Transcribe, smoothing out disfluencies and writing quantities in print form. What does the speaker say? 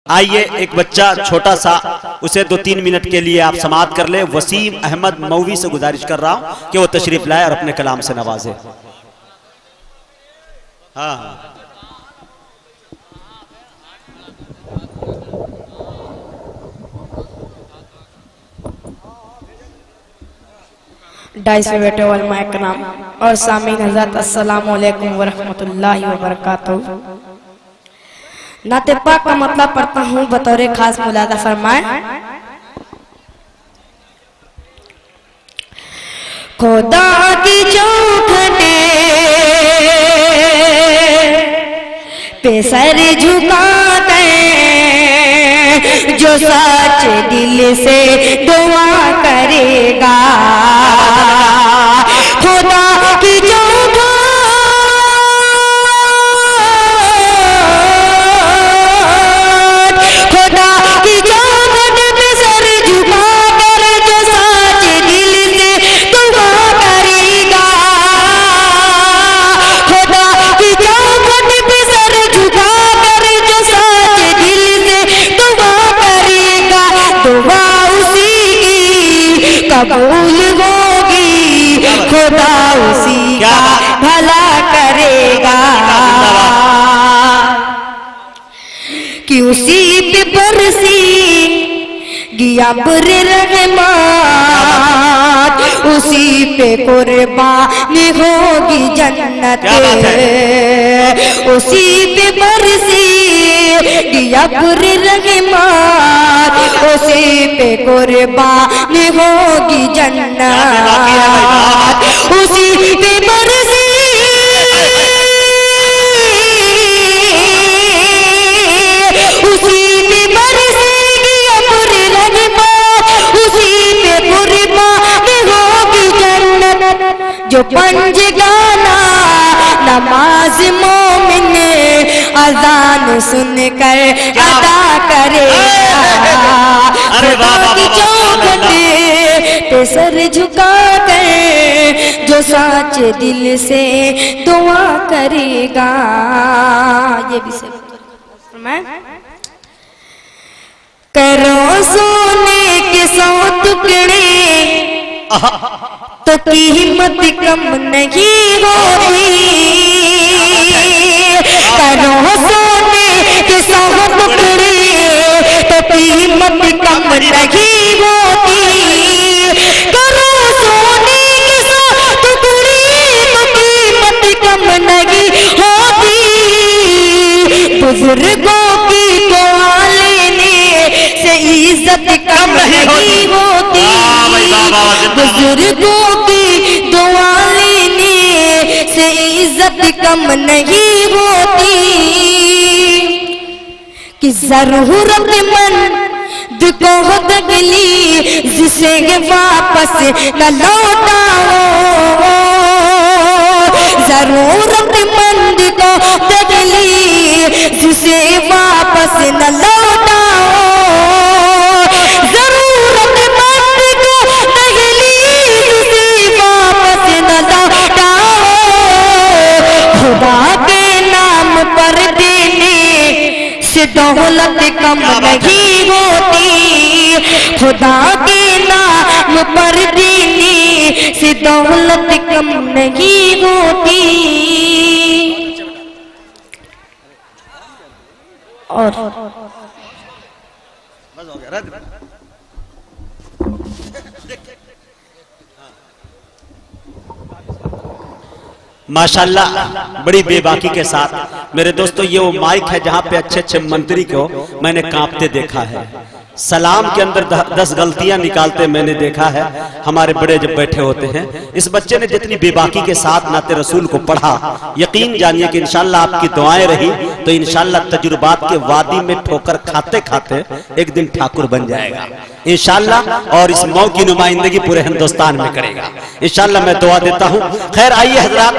आइए एक बच्चा छोटा सा, उसे 2-3 मिनट के लिए आप समाअत कर ले। वसीम अहमद मौवी से गुजारिश कर रहा हूं कि वो तशरीफ लाए और अपने कलाम से नवाजे। हाँ डाइस पे बैठे उलमाए कराम और सामीन हज़रत अस्सलामु अलैकुम व रहमतुल्लाहि व बरकातहू। नाते पाक का मतलब पढ़ता हूँ बतौर खास मुलादा फरमाए। खुदा की चौखटे पे सर झुका कर जो सच दिल से दुआ करेगा, खुदा की कबूल होगी, खुदा उसी का भला करेगा कि उसी पे बरसी गियाबर रहमत, उसी पे कुर्बानी होगी जन्नत, उसी पे बरसी गियाबर रहमत, उसी पे कुर्बानी होगी जन्नत, उसी पे बरसी जो पंज गाना नमाज मोमिन अजान सुनकर अदा करे, पे सर झुका कर जो साचे दिल से दुआ करेगा। ये भी सब करो सोने के 100 टुकड़े तो कीमत कम नहीं होती, करो सोने के 100 टुकड़े तो कीमत कम नहीं होती, करो सोने के 100 टुकड़े तो कीमत कम नहीं होती, बुजुर्गों की दुआ लेने से इज्जत कम नहीं होती, बुजुर्गों की दुआ लेने से इज्जत कम नहीं होती, कि जरूरतमंद को तकलीफ जिसे वापस न लौटाओ, जरूरतमंद को तकलीफ जिसे वापस न लौटाओ, खुदा के नाम पर देने से दौलत कम नहीं होती, खुदा के नाम पर देने से दौलत कम नहीं होती। और बस हो गया रद्द। माशाल्लाह बड़ी बेबाकी के साथ मेरे दोस्तों, ये वो माइक है जहां पे अच्छे अच्छे मंत्री को मैंने कांपते देखा है। सलाम के अंदर 10 गलतियां निकालते मैंने देखा है हमारे बड़े जब बैठे होते हैं। इस बच्चे ने जितनी बेबाकी के साथ नाते रसूल को पढ़ा, यकीन जानिए कि इंशाल्लाह आपकी दुआएं रही तो इंशाल्लाह तजुर्बात के वादी में ठोकर खाते खाते एक दिन ठाकुर बन जाएगा इंशाल्लाह, और इस मौ की नुमाइंदगी पूरे हिंदुस्तान में करेगा इंशाल्लाह। मैं दुआ देता हूं। खैर आइए हजरात।